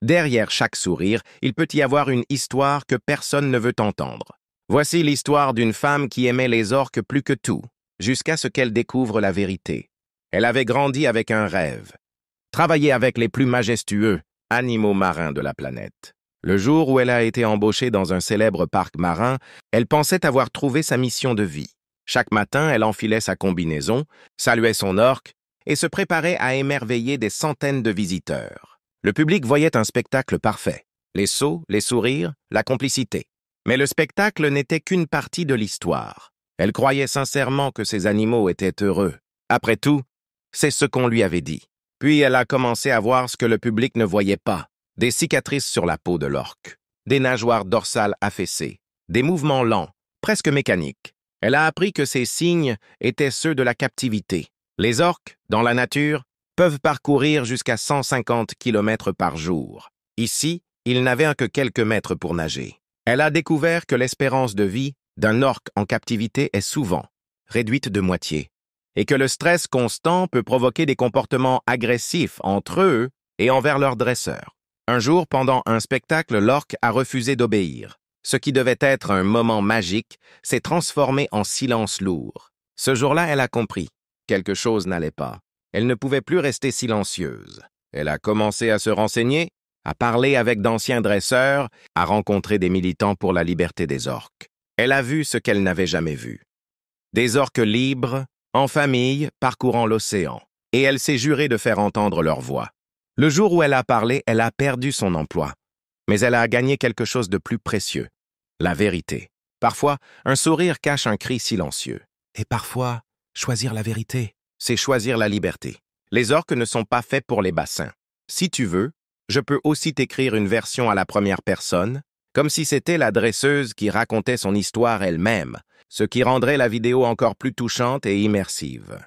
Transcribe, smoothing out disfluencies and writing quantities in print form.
Derrière chaque sourire, il peut y avoir une histoire que personne ne veut entendre. Voici l'histoire d'une femme qui aimait les orques plus que tout, jusqu'à ce qu'elle découvre la vérité. Elle avait grandi avec un rêve. Travailler avec les plus majestueux animaux marins de la planète. Le jour où elle a été embauchée dans un célèbre parc marin, elle pensait avoir trouvé sa mission de vie. Chaque matin, elle enfilait sa combinaison, saluait son orque et se préparait à émerveiller des centaines de visiteurs. Le public voyait un spectacle parfait. Les sauts, les sourires, la complicité. Mais le spectacle n'était qu'une partie de l'histoire. Elle croyait sincèrement que ces animaux étaient heureux. Après tout, c'est ce qu'on lui avait dit. Puis elle a commencé à voir ce que le public ne voyait pas. Des cicatrices sur la peau de l'orque, des nageoires dorsales affaissées, des mouvements lents, presque mécaniques. Elle a appris que ces signes étaient ceux de la captivité. Les orques, dans la nature, peuvent parcourir jusqu'à 150 km par jour. Ici, ils n'avaient que quelques mètres pour nager. Elle a découvert que l'espérance de vie d'un orque en captivité est souvent réduite de moitié, et que le stress constant peut provoquer des comportements agressifs entre eux et envers leurs dresseurs. Un jour, pendant un spectacle, l'orque a refusé d'obéir. Ce qui devait être un moment magique s'est transformé en silence lourd. Ce jour-là, elle a compris. Quelque chose n'allait pas. Elle ne pouvait plus rester silencieuse. Elle a commencé à se renseigner, à parler avec d'anciens dresseurs, à rencontrer des militants pour la liberté des orques. Elle a vu ce qu'elle n'avait jamais vu. Des orques libres, en famille, parcourant l'océan. Et elle s'est jurée de faire entendre leur voix. Le jour où elle a parlé, elle a perdu son emploi. Mais elle a gagné quelque chose de plus précieux, la vérité. Parfois, un sourire cache un cri silencieux. Et parfois, choisir la vérité, c'est choisir la liberté. Les orques ne sont pas faits pour les bassins. Si tu veux, je peux aussi t'écrire une version à la première personne, comme si c'était la dresseuse qui racontait son histoire elle-même, ce qui rendrait la vidéo encore plus touchante et immersive.